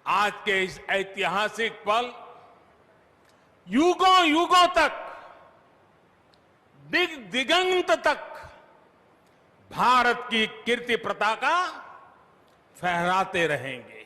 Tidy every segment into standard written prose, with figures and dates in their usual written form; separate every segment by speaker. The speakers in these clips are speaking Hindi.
Speaker 1: आज के इस ऐतिहासिक पल युगों युगों तक, दिगंत तक भारत की कीर्ति पताका फहराते रहेंगे।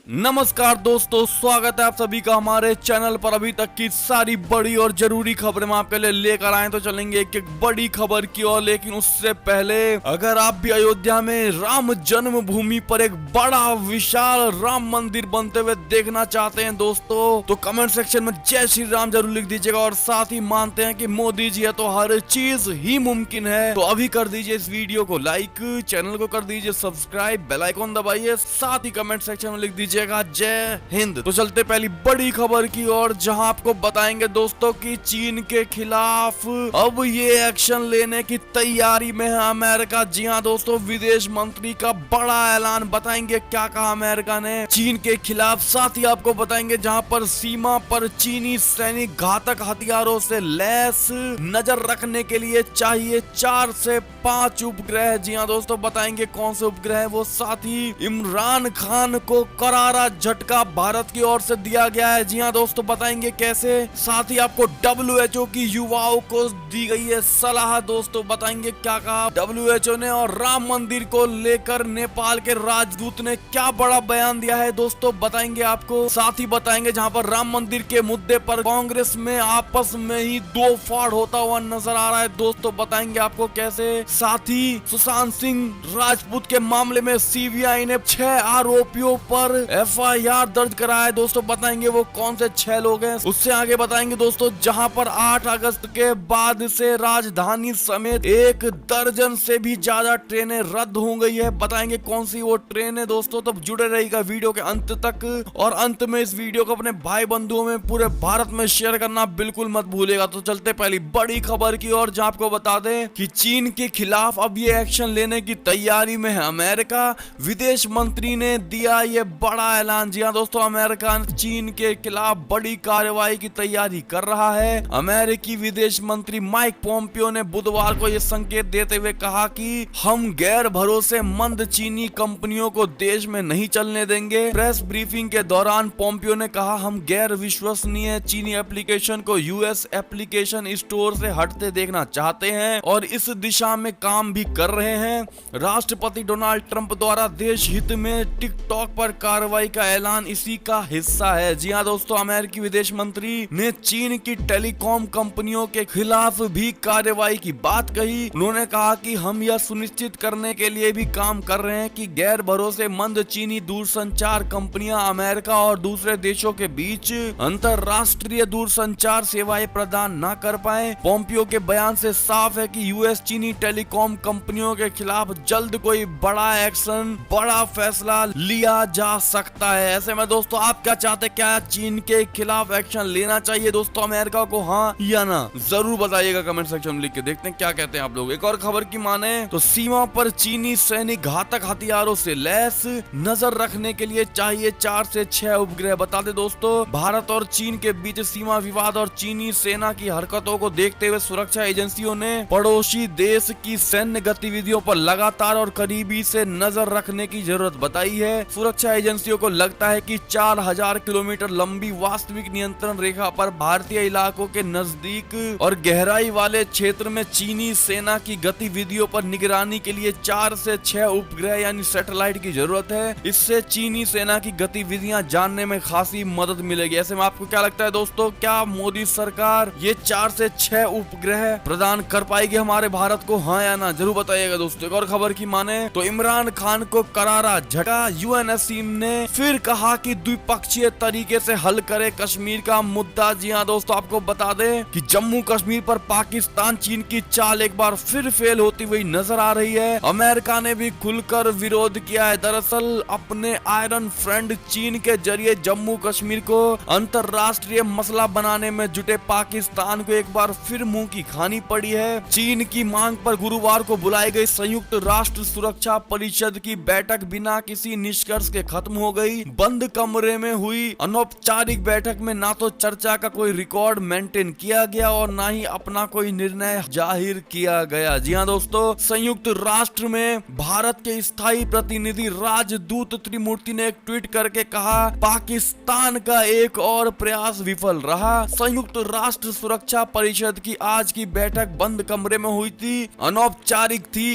Speaker 2: नमस्कार दोस्तों, स्वागत है आप सभी का हमारे चैनल पर। अभी तक की सारी बड़ी और जरूरी खबरें हम आपके लिए लेकर आए, तो चलेंगे एक एक बड़ी खबर की ओर। लेकिन उससे पहले अगर आप भी अयोध्या में राम जन्मभूमि पर एक बड़ा विशाल राम मंदिर बनते हुए देखना चाहते हैं दोस्तों, तो कमेंट सेक्शन में जय श्री राम जरूर लिख दीजिएगा। और साथ ही मानते हैं कि मोदी जी है तो हर चीज ही मुमकिन है। तो अभी कर दीजिए इस वीडियो को लाइक, चैनल को कर दीजिए सब्सक्राइब, बेल आइकॉन दबाइए, साथ ही कमेंट सेक्शन में लिख दीजिए जय हिंद। तो चलते पहली बड़ी खबर की ओर, जहां आपको बताएंगे दोस्तों कि चीन के खिलाफ अब ये एक्शन लेने की तैयारी में है अमेरिका। जी हां दोस्तों, विदेश मंत्री का बड़ा ऐलान, बताएंगे क्या कहा अमेरिका ने चीन के खिलाफ। साथ ही आपको बताएंगे जहां पर सीमा पर चीनी सैनिक घातक हथियारों से लैस, नजर रखने के लिए चाहिए 4 से 5 उपग्रह। जी हां दोस्तों, बताएंगे कौन से उपग्रह है वो। साथ ही इमरान खान को करारा झटका भारत की ओर से दिया गया है। जी हां दोस्तों, बताएंगे कैसे। साथ ही आपको WHO की युवाओं को दी गई है सलाह दोस्तों, बताएंगे क्या कहा WHO ने। और राम मंदिर को लेकर नेपाल के राजदूत ने क्या बड़ा बयान दिया है दोस्तों, बताएंगे आपको। साथ ही बताएंगे जहां पर राम मंदिर के मुद्दे पर कांग्रेस में आपस में ही दो फाड़ होता हुआ नजर आ रहा है दोस्तों, बताएंगे आपको कैसे। साथ ही सुशांत सिंह राजपूत के मामले में CBI ने 6 आरोपियों पर FIR दर्ज कराया है दोस्तों, बताएंगे वो कौन से 6 लोग हैं। उससे आगे बताएंगे दोस्तों जहां पर 8 अगस्त के बाद से राजधानी समेत 1 दर्जन से भी ज्यादा ट्रेनें रद्द हो गई है, बताएंगे कौन सी वो ट्रेन है दोस्तों। तब जुड़े रहिएगा वीडियो के अंत तक, और अंत में इस वीडियो को अपने भाई बंधुओं में पूरे भारत में शेयर करना बिल्कुल मत भूलेगा। तो चलते पहली बड़ी खबर की ओर, जहां आपको बता दें कि चीन के खिलाफ अब ये एक्शन लेने की तैयारी में है अमेरिका। विदेश मंत्री ने दिया ये बड़ा ऐलान। जी हां दोस्तों, अमेरिका चीन के खिलाफ बड़ी कार्रवाई की तैयारी कर रहा है। अमेरिकी विदेश मंत्री माइक पोम्पियो ने बुधवार को यह संकेत देते हुए कहा कि हम गैर भरोसेमंद चीनी कंपनियों को देश में नहीं चलने देंगे। प्रेस ब्रीफिंग के दौरान पोम्पियो ने कहा, हम गैर विश्वसनीय चीनी एप्लीकेशन को US एप्लीकेशन स्टोर से हटते देखना चाहते हैं और इस दिशा में काम भी कर रहे हैं। राष्ट्रपति डोनाल्ड ट्रंप द्वारा देश हित में टिकटॉक पर कार्रवाई का ऐलान इसी का हिस्सा है। जी हां दोस्तों, अमेरिकी विदेश मंत्री ने चीन की टेलीकॉम कंपनियों के खिलाफ भी कार्रवाई की बात कही। उन्होंने कहा कि हम यह सुनिश्चित करने के लिए भी काम कर रहे हैं कि गैर भरोसेमंद चीनी दूरसंचार कंपनियां अमेरिका और दूसरे देशों के बीच अंतरराष्ट्रीय दूरसंचार सेवाएं प्रदान न कर पाए। पोम्पियो के बयान से साफ है कि US चीनी टेलीकॉम कंपनियों के खिलाफ जल्द कोई बड़ा एक्शन, बड़ा फैसला लिया जा सकता है। ऐसे में दोस्तों आप क्या चाहते, क्या चीन के खिलाफ एक्शन लेना चाहिए दोस्तों अमेरिका को, हाँ या ना, जरूर बताइएगा कमेंट सेक्शन में लिख के। देखते हैं क्या कहते हैं आप लोग। एक और खबर की माने तो सीमा पर चीनी सैनिक घातक हथियारों से लैस, नजर रखने के लिए चाहिए 4 से 6 उपग्रह। बता दें दोस्तों, भारत और चीन के बीच सीमा विवाद और चीनी सेना की हरकतों को देखते हुए सुरक्षा एजेंसियों ने पड़ोसी देश की सैन्य गतिविधियों पर लगातार और करीबी से नजर रखने की जरूरत बताई है। सुरक्षा एजेंसियों को लगता है कि 4000 किलोमीटर लंबी वास्तविक नियंत्रण रेखा पर भारतीय इलाकों के नजदीक और गहराई वाले क्षेत्र में चीनी सेना की गतिविधियों पर निगरानी के लिए 4 से 6 उपग्रह यानी सैटेलाइट की जरूरत है। इससे चीनी सेना की गतिविधियां जानने में खासी मदद मिलेगी। ऐसे में आपको क्या लगता है दोस्तों, क्या मोदी सरकार ये 4 से 6 उपग्रह प्रदान कर पाएगी हमारे भारत को, हाँ या ना, जरूर बताइएगा दोस्तों। एक और खबर की माने तो इमरान खान को करारा झटका। UNSC ने फिर कहा कि द्विपक्षीय तरीके से हल करे कश्मीर का मुद्दा। जी हां दोस्तों, आपको बता दें कि जम्मू कश्मीर पर पाकिस्तान चीन की चाल एक बार फिर फेल होती हुई नजर आ रही है। अमेरिका ने भी खुलकर विरोध किया है। दरअसल अपने आयरन फ्रेंड चीन के जरिए जम्मू कश्मीर को अंतरराष्ट्रीय मसला बनाने में जुटे पाकिस्तान को एक बार फिर मुंह की खानी पड़ी है। चीन की मांग पर गुरुवार को बुलाई गई संयुक्त राष्ट्र सुरक्षा परिषद की बैठक बिना किसी निष्कर्ष के खत्म हो गई। बंद कमरे में हुई अनौपचारिक बैठक में ना तो चर्चा का कोई रिकॉर्ड मेंटेन किया गया और ना ही अपना कोई निर्णय जाहिर किया गया। जी हाँ दोस्तों, संयुक्त राष्ट्र में भारत के स्थायी प्रतिनिधि राजदूत त्रिमूर्ति ने एक ट्वीट करके कहा, पाकिस्तान का एक और प्रयास विफल रहा। संयुक्त राष्ट्र सुरक्षा परिषद की आज की बैठक बंद कमरे में हुई थी, अनौपचारिक थी।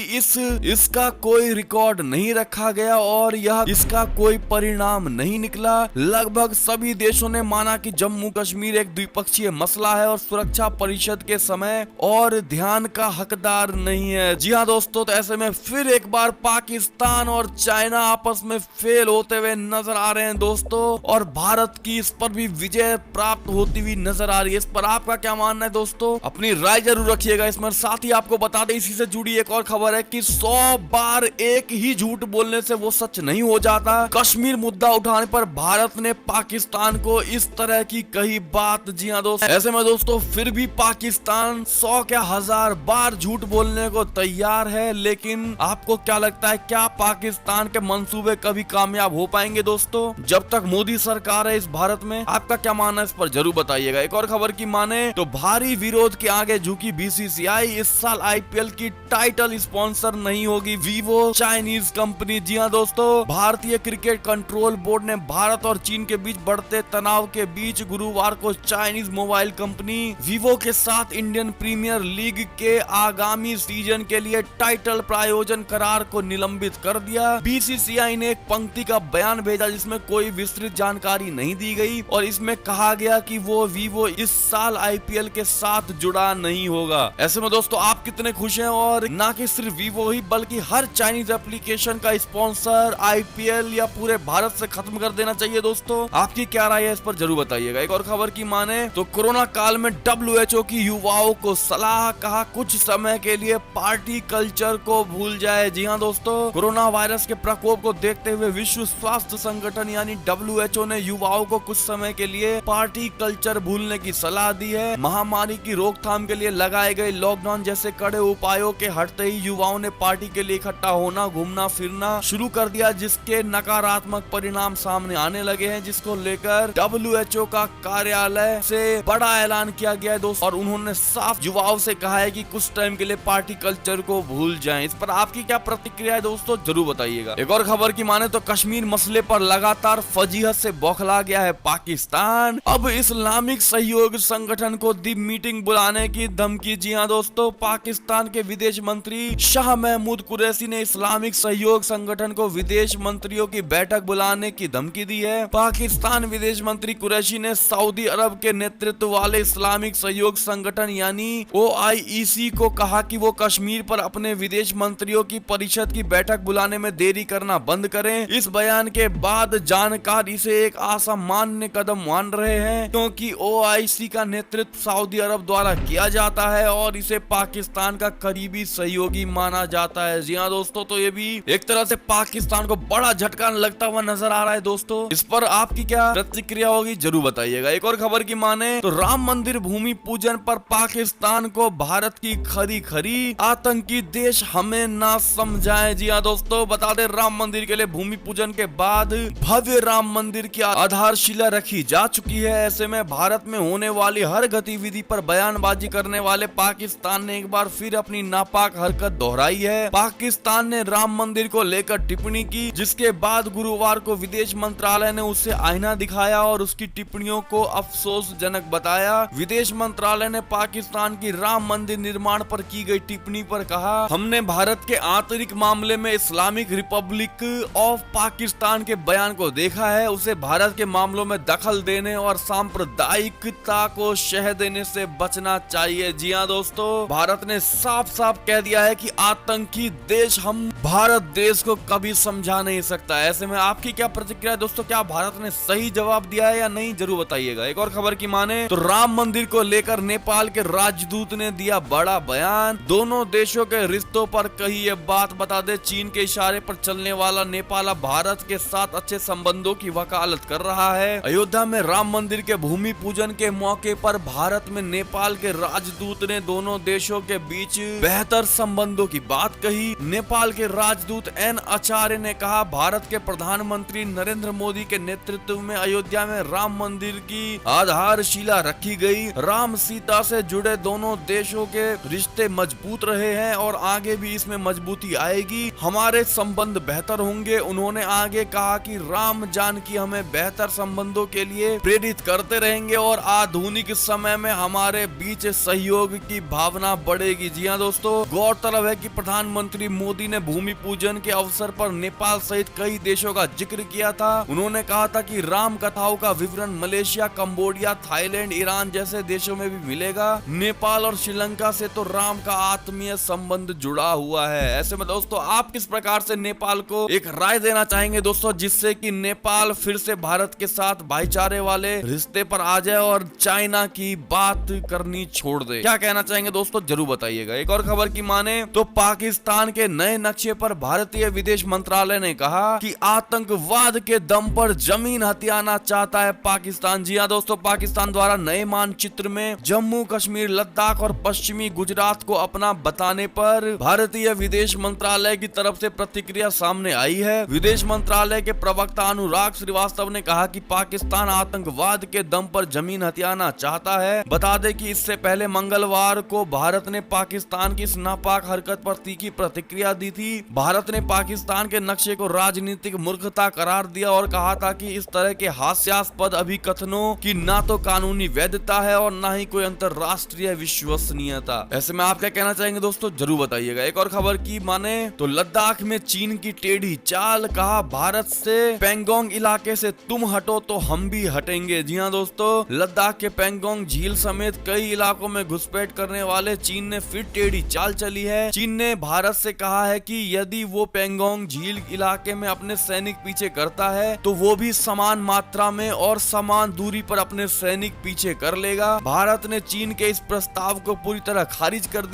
Speaker 2: इसका कोई रिकॉर्ड नहीं रखा गया और इसका कोई परिणाम नहीं निकला। लगभग सभी देशों ने माना कि जम्मू कश्मीर एक द्विपक्षीय मसला है और सुरक्षा परिषद के समय और ध्यान का हकदार नहीं है। जी हाँ दोस्तों, तो ऐसे में फिर एक बार पाकिस्तान और चाइना आपस में फेल होते हुए नजर आ रहे हैं दोस्तों, और भारत की इस पर भी विजय प्राप्त होती हुई नजर आ रही है। इस पर आपका क्या मानना है दोस्तों? अपनी राय जरूर रखिएगा इसमें। साथ ही आपको बता दें, इसी से जुड़ी एक और खबर है कि 100 बार एक ही झूठ बोलने से वो सच नहीं हो जाता। कश्मीर मुद्दा उठाने पर भारत ने पाकिस्तान को इस तरह की कही बात। जी हाँ दोस्तों, ऐसे में दोस्तों फिर भी पाकिस्तान 100 क्या 1000 बार झूठ बोलने को तैयार है। लेकिन आपको क्या लगता है, क्या पाकिस्तान के मंसूबे कभी कामयाब हो पाएंगे दोस्तों, जब तक मोदी सरकार है इस भारत में? आपका क्या मानना है इस पर जरूर बताइएगा। एक और खबर की माने तो भारी विरोध के आगे झुकी बीसीसीआई, इस साल आईपीएल की टाइटल स्पॉन्सर नहीं होगी वीवो, चाइनीज कंपनी। जी हाँ दोस्तों, भारतीय क्रिकेट कंट्रोल बोर्ड ने भारत और चीन के बीच बढ़ते तनाव के बीच गुरुवार को चाइनीज मोबाइल कंपनी वीवो के साथ इंडियन प्रीमियर लीग के आगामी सीजन के लिए टाइटल प्रायोजन करार को निलंबित कर दिया। बीसीसीआई ने एक पंक्ति का बयान भेजा जिसमें कोई विस्तृत जानकारी नहीं दी गई और इसमें कहा गया कि वो वीवो इस साल आईपीएल के साथ जुड़ा नहीं होगा। ऐसे में दोस्तों आप कितने खुश हैं? और ना कि सिर्फ वीवो ही बल्कि हर चाइनीज एप्लीकेशन का स्पॉन्सर आईपीएल या पूरे भारत से खत्म कर देना चाहिए दोस्तों। आपकी क्या राय है इस पर जरूर बताइएगा। एक और खबर की माने तो कोरोना काल में WHO की युवाओं को सलाह, कहा कुछ समय के लिए पार्टी कल्चर को भूल जाए। जी हाँ दोस्तों, कोरोना वायरस के प्रकोप को देखते हुए विश्व स्वास्थ्य संगठन यानी WHO ने युवाओं को कुछ समय के लिए पार्टी कल्चर भूलने की सलाह दी है। महामारी की रोकथाम के लिए लगाए गए लॉकडाउन जैसे कड़े उपायों के हटते ही युवाओं ने पार्टी के लिए इकट्ठा होना, घूमना फिरना शुरू कर दिया, जिसके नकारात्मक परिणाम सामने आने लगे हैं, जिसको लेकर WHO का कार्यालय से बड़ा ऐलान किया गया है दोस्तों, और उन्होंने साफ युवाओं से कहा है कि कुछ टाइम के लिए पार्टी कल्चर को भूल जाएं। इस पर आपकी क्या प्रतिक्रिया है दोस्तों, जरूर बताइएगा। एक और खबर की माने तो कश्मीर मसले पर लगातार फजीहत से बौखला गया है पाकिस्तान। अब इस्लामिक सहयोग संगठन को दी मीटिंग बुलाने की धमकी। जी हाँ दोस्तों, पाकिस्तान के विदेश मंत्री शाह महमूद कुरैशी ने इस्लामिक सहयोग संगठन को विदेश मंत्रियों की बैठक बुलाने की धमकी दी है। पाकिस्तान विदेश मंत्री कुरैशी ने सऊदी अरब के नेतृत्व वाले इस्लामिक सहयोग संगठन यानी OIC को कहा कि वो कश्मीर पर अपने विदेश मंत्रियों की परिषद की बैठक बुलाने में देरी करना बंद करें। इस बयान के बाद जानकार इसे एक असामान्य कदम मान रहे हैं, क्योंकि OIC का नेतृत्व सऊदी अरब द्वारा किया जाता है और इसे पाकिस्तान का करीबी सहयोगी माना जाता है। जी हाँ दोस्तों, तो ये भी एक तरह से पाकिस्तान को बड़ा झटका लगता हुआ नजर आ रहा है दोस्तों। इस पर आपकी क्या प्रतिक्रिया होगी जरूर बताइएगा। एक और खबर की माने तो राम मंदिर भूमि पूजन पर पाकिस्तान को भारत की खरी आतंकी देश हमें ना समझाए। जी हाँ दोस्तों, बता दें राम मंदिर के लिए भूमि पूजन के बाद भव्य राम मंदिर की आधारशिला रखी जा चुकी है। ऐसे में भारत में होने वाली हर गतिविधि पर बयानबाजी करने वाले पाकिस्तान ने एक बार फिर अपनी नापाक हरकत दोहराई है। पाकिस्तान ने राम मंदिर को लेकर टिप्पणी की, जिसके बाद गुरुवार को विदेश मंत्रालय ने उसे आईना दिखाया और उसकी टिप्पणियों को अफसोसजनक बताया। विदेश मंत्रालय ने पाकिस्तान की राम मंदिर निर्माण पर की गई टिप्पणी पर कहा, हमने भारत के आंतरिक मामले में इस्लामिक रिपब्लिक ऑफ पाकिस्तान के बयान को देखा है। उसे भारत के मामलों में दखल देने और सांप्रदायिकता को शह देने से बचना चाहिए। जी हाँ दोस्तों, भारत ने साफ साफ कह दिया है कि आतंकी देश हम भारत देश को कभी समझा नहीं सकता। ऐसे में आपकी क्या प्रतिक्रिया है दोस्तों, क्या भारत ने सही जवाब दिया है या नहीं, जरूर बताइएगा। एक और खबर की माने तो राम मंदिर को लेकर नेपाल के राजदूत ने दिया बड़ा बयान। दोनों देशों के रिश्तों पर कही ये बात। बता दे, चीन के इशारे पर चलने वाला नेपाल अब भारत के साथ अच्छे संबंधों की वकालत कर रहा है। अयोध्या में राम मंदिर के भूमि पूजन के मौके पर भारत में नेपाल के राजदूत ने दोनों देशों के बीच बेहतर संबंधों की बात कही। नेपाल के राजदूत N आचार्य ने कहा, भारत के प्रधान प्रधानमंत्री नरेंद्र मोदी के नेतृत्व में अयोध्या में राम मंदिर की आधारशिला रखी गई। राम सीता से जुड़े दोनों देशों के रिश्ते मजबूत रहे हैं और आगे भी इसमें मजबूती आएगी, हमारे संबंध बेहतर होंगे। उन्होंने आगे कहा कि राम जानकी हमें बेहतर संबंधों के लिए प्रेरित करते रहेंगे और आधुनिक समय में हमारे बीच सहयोग की भावना बढ़ेगी। जी हाँ दोस्तों, गौरतलब है कि प्रधानमंत्री मोदी ने भूमि पूजन के अवसर पर नेपाल सहित कई देशों का जिक्र किया था। उन्होंने कहा था कि राम कथाओं का विवरण मलेशिया, कंबोडिया, थाईलैंड, ईरान जैसे देशों में भी मिलेगा। नेपाल और श्रीलंका से तो राम का आत्मीय संबंध जुड़ा हुआ है। ऐसे में दोस्तों आप किस प्रकार से नेपाल को एक राय देना चाहेंगे दोस्तों, जिससे कि नेपाल फिर से भारत के साथ भाईचारे वाले रिश्ते पर आ जाए और चाइना की बात करनी छोड़ दे? क्या कहना चाहेंगे दोस्तों, जरूर बताइएगा। एक और खबर की माने तो पाकिस्तान के नए नक्शे पर भारतीय विदेश मंत्रालय ने कहा कि आतंकवाद के दम पर जमीन हथियाना चाहता है पाकिस्तान। जी हाँ दोस्तों, पाकिस्तान द्वारा नए मानचित्र में जम्मू कश्मीर, लद्दाख और पश्चिमी गुजरात को अपना बताने पर भारतीय विदेश मंत्रालय की तरफ से प्रतिक्रिया सामने आई है। विदेश मंत्रालय के प्रवक्ता अनुराग श्रीवास्तव ने कहा कि पाकिस्तान आतंकवाद के दम पर जमीन हथियाना चाहता है। बता दें कि इससे पहले मंगलवार को भारत ने पाकिस्तान की इस नापाक हरकत पर तीखी प्रतिक्रिया दी थी। भारत ने पाकिस्तान के नक्शे को राजनीतिक मूर्खता करार दिया और कहा था कि इस तरह के हास्यास्पद अभिकथनों की ना तो कानूनी वैधता है और ना ही कोई अंतरराष्ट्रीय विश्वसनीयता। ऐसे में आप क्या कहना चाहेंगे दोस्तों, जरूर बताइएगा। एक और खबर की माने तो लद्दाख में चीन की टेढ़ी चाल, कहा भारत से पेंगोंग इलाके से तुम हटो तो हम भी हटेंगे। जी हाँ दोस्तों, लद्दाख के पेंगोंग झील समेत कई इलाकों में घुसपैठ करने वाले चीन ने फिर टेढ़ी चाल चली है। चीन ने भारत से कहा है कि यदि वो पेंगोंग झील इलाके में अपने सैनिक पीछे करता है तो वो भी समान मात्रा में और समान दूरी पर अपने सैनिक पीछे कर लेगा। भारत ने चीन के इस प्रस्ताव को पूरी तरह खारिज कर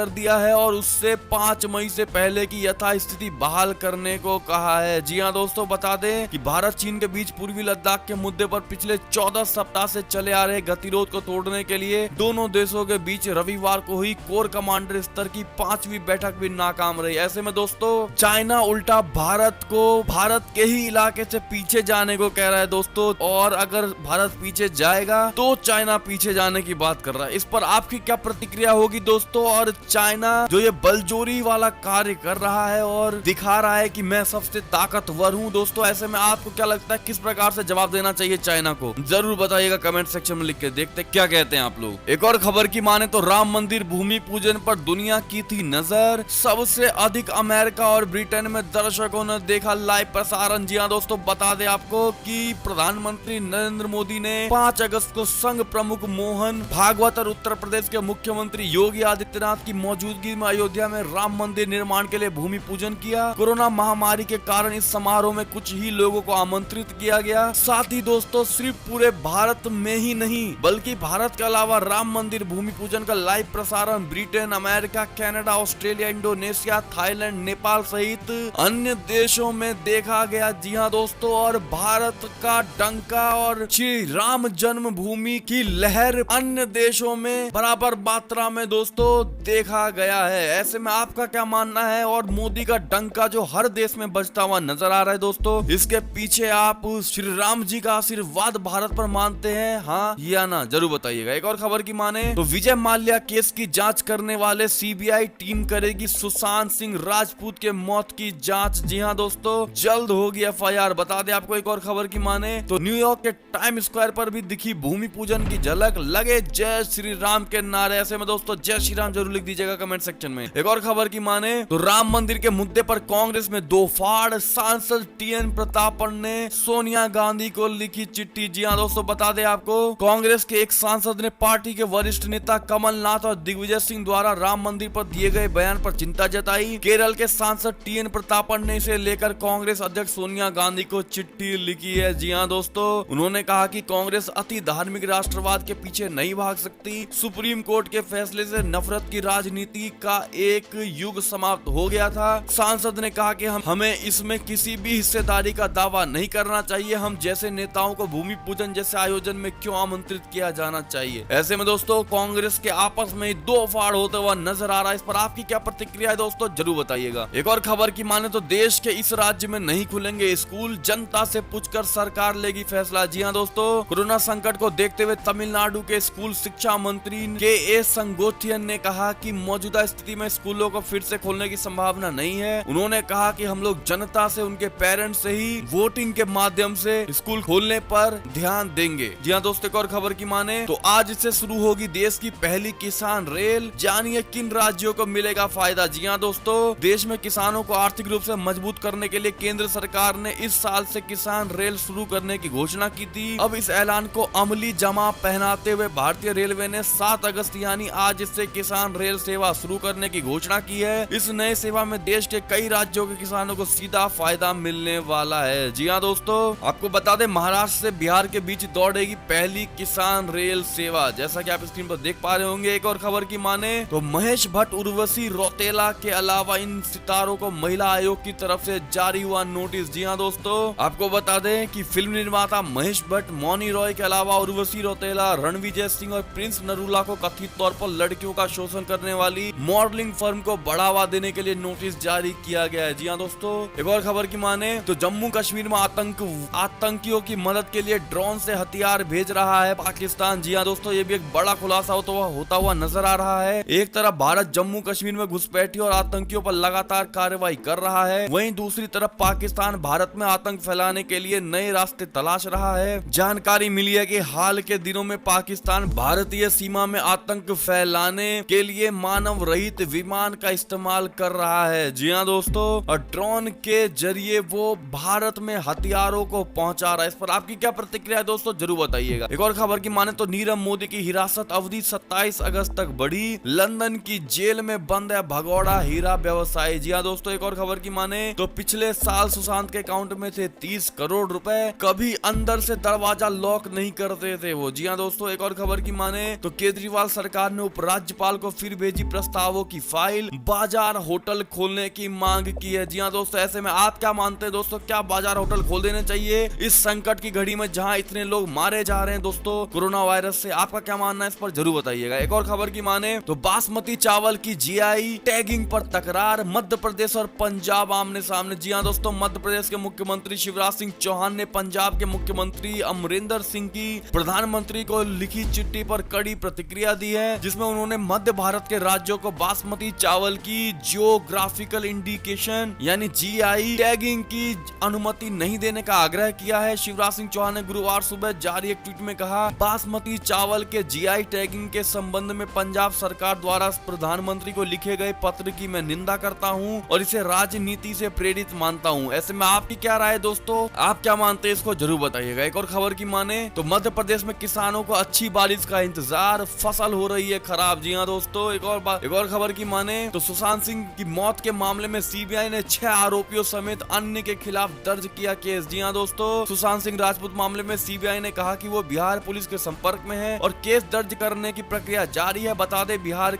Speaker 2: दिया है और उससे 5 मई से पहले की यथास्थिति बहाल करने को कहा है। जी हाँ दोस्तों, बता दें कि भारत चीन के बीच पूर्वी लद्दाख के मुद्दे पर पिछले 14 सप्ताह से चले आ रहे गतिरोध को तोड़ने के लिए दोनों देशों के बीच रविवार को हुई कोर कमांडर स्तर की 5वीं बैठक भी नाकाम रही। ऐसे में दोस्तों चाइना उल्टा भारत को भारत के ही इलाके से पीछे जाने को कह रहा है दोस्तों, और अगर भारत पीछे जाएगा तो चाइना पीछे जाने की बात कर रहा है। इस पर आपकी क्या प्रतिक्रिया होगी दोस्तों? और चाइना जो ये बलजोरी वाला कार्य कर रहा है और दिखा रहा है कि मैं सबसे ताकतवर हूँ दोस्तों, ऐसे में आपको क्या लगता है किस प्रकार से जवाब देना चाहिए चाइना को? जरूर बताइएगा कमेंट सेक्शन में लिख के, देखते क्या कहते हैं आप लोग। एक और खबर की माने तो राम मंदिर भूमि पूजन पर दुनिया की थी नजर। सबसे अधिक अमेरिका और ब्रिटेन में दर्शकों ने देखा लाइव प्रसारण। जी हाँ दोस्तों, बता दें आपको कि प्रधानमंत्री नरेंद्र मोदी ने 5 अगस्त को संघ प्रमुख मोहन भागवत और उत्तर प्रदेश के मुख्यमंत्री योगी आदित्यनाथ की मौजूदगी में अयोध्या में राम मंदिर निर्माण के लिए भूमि पूजन किया। कोरोना महामारी के कारण इस समारोह में कुछ ही लोगों को आमंत्रित किया गया। साथ ही दोस्तों सिर्फ पूरे भारत में ही नहीं बल्कि भारत के अलावा राम मंदिर भूमि पूजन का लाइव प्रसारण Britain, America, Canada, Australia, Indonesia, Thailand, Nepal सहित अन्य देशों में देखा गया। जी हाँ दोस्तों, और भारत का डंका और श्री राम जन्मभूमि की लहर अन्य देशों में बराबर मात्रा में दोस्तों देखा गया है। ऐसे में आपका क्या मानना है? और मोदी का डंका जो हर देश में बजता हुआ नजर आ रहा है दोस्तों, इसके पीछे आप श्री राम जी का आशीर्वाद भारत पर मानते हैं, हाँ या ना? जरूर बताइएगा। एक और खबर की माने तो विजय माल्या केस की जांच करने वाले सीबीआई टीम करेगी सुशांत सिंह राजपूत के मौत की जांच। जी हाँ दोस्तों, जल्द होगी एफआईआर। बता दें आपको एक और खबर की माने तो न्यूयॉर्क के टाइम स्क्वायर पर भी दिखी भूमि पूजन की झलक, लगे जय श्री राम के नारे। ऐसे में दोस्तों जय श्री राम जरूर लिख दीजिएगा कमेंट सेक्शन में। एक और खबर की माने तो राम मंदिर के मुद्दे पर कांग्रेस में दो फाड़, सांसद टीएन प्रतापन ने सोनिया गांधी को लिखी चिट्ठी। जी हाँ दोस्तों, बता दें आपको कांग्रेस के एक सांसद ने पार्टी के वरिष्ठ नेता कमलनाथ और दिग्विजय सिंह द्वारा राम मंदिर पर दिए गए बयान पर चिंता जताई। केरल के सांसद टीएन प्रतापन ने इसे लेकर कांग्रेस अध्यक्ष सोनिया गांधी को चिट्ठी लिखी है। जी हाँ दोस्तों, उन्होंने कहा कि कांग्रेस अति धार्मिक राष्ट्रवाद के पीछे नहीं भाग सकती। सुप्रीम कोर्ट के फैसले से नफरत की राजनीति का एक युग समाप्त हो गया था। सांसद ने कहा कि हमें इसमें किसी भी हिस्सेदारी का दावा नहीं करना चाहिए। हम जैसे नेताओं को भूमि पूजन जैसे आयोजन में क्यों आमंत्रित किया जाना चाहिए? ऐसे में दोस्तों कांग्रेस के आपस में दो फाड़ होता हुआ नजर आ रहा है। इस पर आपकी क्या प्रतिक्रिया है दोस्तों, जरूर बताइएगा। एक और खबर की माने तो देश देश के इस राज्य में नहीं खुलेंगे स्कूल, जनता से पूछकर सरकार लेगी फैसला। जी हां दोस्तों, कोरोना संकट को देखते हुए तमिलनाडु के स्कूल शिक्षा मंत्री के संगोथियन ने कहा कि मौजूदा स्थिति में स्कूलों को फिर से खोलने की संभावना नहीं है। उन्होंने कहा कि हम लोग जनता से, उनके पेरेंट्स से ही वोटिंग के माध्यम से स्कूल खोलने पर ध्यान देंगे। जी हां दोस्तों, एक और खबर की माने तो आज से शुरू होगी देश की पहली किसान रेल, जानिए किन राज्यों को मिलेगा फायदा। जी हां दोस्तों, देश में किसानों को आर्थिक रूप से मजबूत करने के लिए केंद्र सरकार ने इस साल से किसान रेल शुरू करने की घोषणा की थी। अब इस ऐलान को अमली जमा पहनाते हुए भारतीय रेलवे ने 7 अगस्त यानी आज से किसान रेल सेवा शुरू करने की घोषणा की है। इस नए सेवा में देश के कई राज्यों के किसानों को सीधा फायदा मिलने वाला है। जी हाँ दोस्तों, आपको बता दें महाराष्ट्र से बिहार के बीच दौड़ेगी पहली किसान रेल सेवा, जैसा कि आप स्क्रीन पर देख पा रहे होंगे। एक और खबर की माने तो महेश भट्ट, उर्वशी रौतेला के अलावा इन सितारों को महिला आयोग की तरफ से जारी हुआ नोटिस। जी हाँ दोस्तों, आपको बता दें कि फिल्म निर्माता महेश भट्ट, मौनी रॉय के अलावा उर्वशी रौतेला, रणविजय सिंह और प्रिंस नरूला को कथित तौर पर लड़कियों का शोषण करने वाली मॉडलिंग फर्म को बढ़ावा देने के लिए नोटिस जारी किया गया है। जी हाँ दोस्तों, एक और खबर की माने तो जम्मू कश्मीर में आतंकियों की मदद के लिए ड्रोन से हथियार भेज रहा है पाकिस्तान। जी हाँ दोस्तों, ये भी एक बड़ा खुलासा होता हुआ नजर आ रहा है। एक तरफ भारत जम्मू कश्मीर में घुसपैठी और आतंकियों पर लगातार कार्रवाई कर रहा है, वहीं दूसरी तरफ पाकिस्तान भारत में आतंक फैलाने के लिए नए रास्ते तलाश रहा है। जानकारी मिली है कि हाल के दिनों में पाकिस्तान भारतीय सीमा में आतंक फैलाने के लिए मानव रहित विमान का इस्तेमाल कर रहा है। जी हाँ दोस्तों, और ड्रोन के जरिए वो भारत में हथियारों को पहुंचा रहा है। इस पर आपकी क्या प्रतिक्रिया है दोस्तों, जरूर बताइएगा। एक और खबर की माने तो नीरव मोदी की हिरासत अवधि 27 अगस्त तक बढ़ी, लंदन की जेल में बंद है भगौड़ा हीरा व्यवसायी। जी हाँ दोस्तों, एक और खबर की माने तो पिछले साल सुशांत के अकाउंट में थे 30 करोड़ रुपए, कभी अंदर से दरवाजा लॉक नहीं करते थे वो। जी हाँ दोस्तों, एक और खबर की माने तो केजरीवाल सरकार ने उपराज्यपाल को फिर भेजी प्रस्तावों की फाइल, बाजार होटल खोलने की मांग की है। जी हाँ दोस्तों, ऐसे में आप क्या मानते हैं दोस्तों, क्या बाजार होटल खोल देने चाहिए इस संकट की घड़ी में जहां इतने लोग मारे जा रहे हैं दोस्तों कोरोना वायरस से? आपका क्या मानना है इस पर, जरूर बताइएगा। एक और खबर की माने तो बासमती चावल की जीआई टैगिंग पर तकरार, मध्य प्रदेश और पंजाब आमने सामने। जी हाँ दोस्तों, मध्य प्रदेश के मुख्यमंत्री शिवराज सिंह चौहान ने पंजाब के मुख्यमंत्री अमरिंदर सिंह की प्रधानमंत्री को लिखी चिट्ठी पर कड़ी प्रतिक्रिया दी है, जिसमें उन्होंने मध्य भारत के राज्यों को बासमती चावल की जियोग्राफिकल इंडिकेशन यानी जीआई टैगिंग की अनुमति नहीं देने का आग्रह किया है। शिवराज सिंह चौहान ने गुरुवार सुबह जारी एक ट्वीट में कहा, बासमती चावल के जीआई टैगिंग के संबंध में पंजाब सरकार द्वारा प्रधानमंत्री को लिखे गए पत्र की मैं निंदा करता हूं और इसे राजनीति से प्रेरित मानता हूं। ऐसे में आपकी क्या राय है दोस्तों, आप क्या मानते हैं इसको, जरूर बताइएगा। एक और खबर की माने तो मध्य प्रदेश में किसानों को अच्छी बारिश का इंतजार, फसल हो रही है खराब। जी हाँ दोस्तों, एक और खबर की माने तो सुशांत सिंह की मौत के मामले में सीबीआई ने 6 आरोपियों समेत अन्य के खिलाफ दर्ज किया केस। जी हाँ दोस्तों, सुशांत सिंह राजपूत मामले में सीबीआई ने कहा कि वो बिहार पुलिस के संपर्क में है और केस दर्ज करने की प्रक्रिया जारी है। बता दें बिहार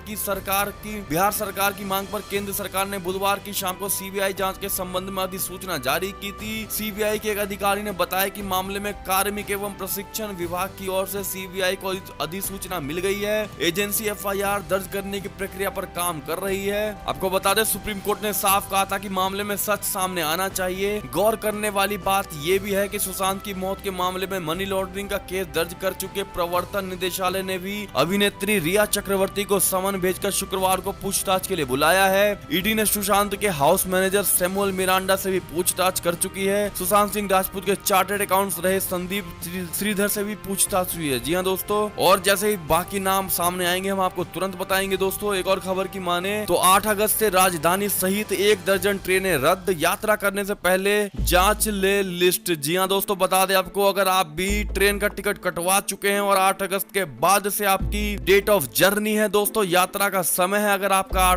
Speaker 2: सरकार की मांग पर केंद्र सरकार ने बुधवार की शाम को सीबीआई जांच के संबंध में अधिसूचना जारी की थी। सीबीआई के एक अधिकारी ने बताया कि मामले में कार्मिक एवं प्रशिक्षण विभाग की ओर से सीबीआई को अधिसूचना मिल गई है। एजेंसी एफआईआर दर्ज करने की प्रक्रिया पर काम कर रही है। आपको बता दें सुप्रीम कोर्ट ने साफ कहा था कि मामले में सच सामने आना चाहिए। गौर करने वाली बात यह भी है कि सुशांत की मौत के मामले में मनी लॉन्ड्रिंग का केस दर्ज कर चुके प्रवर्तन निदेशालय ने भी अभिनेत्री रिया चक्रवर्ती को समन भेजकर शुक्रवार को पूछताछ के लिए बुलाया है। ईडी ने सुशांत के हाउस मैनेजर सैमुअल मिरांडा से भी पूछताछ कर चुकी है। सुशांत सिंह राजपूत के चार्टर्ड अकाउंट्स रहे संदीप श्रीधर से भी पूछताछ हुई है। जी हाँ दोस्तों, और जैसे ही बाकी नाम सामने आएंगे हम आपको तुरंत बताएंगे दोस्तों। एक और खबर की माने तो 8 अगस्त से राजधानी सहित 1 दर्जन ट्रेनें रद्द, यात्रा करने से पहले जांच ले लिस्ट। जी हाँ दोस्तों, बता दें आपको अगर आप भी ट्रेन का टिकट कटवा चुके हैं और 8 अगस्त के बाद से आपकी डेट ऑफ जर्नी है दोस्तों, यात्रा का समय है अगर आपका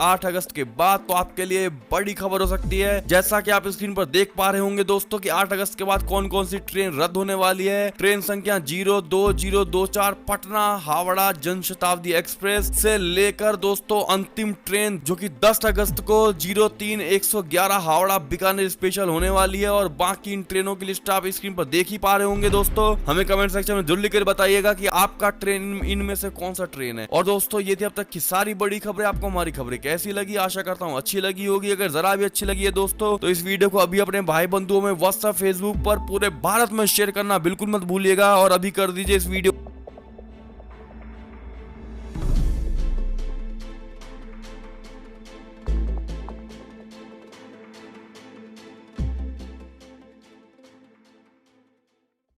Speaker 2: 8 अगस्त के बाद, तो आपके लिए बड़ी खबर हो सकती है। जैसा कि आप स्क्रीन पर देख पा रहे होंगे दोस्तों कि 8 अगस्त के बाद कौन कौन सी ट्रेन रद्द होने वाली है। ट्रेन संख्या 02024 पटना हावड़ा जनशताब्दी एक्सप्रेस से लेकर दोस्तों अंतिम ट्रेन जो कि 10 अगस्त को 03111 हावड़ा बीकानेर स्पेशल होने वाली है। और बाकी इन ट्रेनों की लिस्ट आप स्क्रीन पर देख ही पा रहे होंगे दोस्तों। हमें कमेंट सेक्शन में जरूर लिखकर बताइएगा कि आपका ट्रेन इनमें से कौन सा ट्रेन है। और दोस्तों ये थी अब तक की सारी बड़ी खबरें। आपको हमारी खबरें कैसी लगी, आशा करता हूँ अच्छी लगी होगी। अगर जरा भी अच्छी अच्छी लगी है दोस्तों तो इस वीडियो को अभी अपने भाई बंधुओं में व्हाट्सएप फेसबुक पर पूरे भारत में शेयर करना बिल्कुल मत भूलिएगा और अभी कर दीजिए इस वीडियो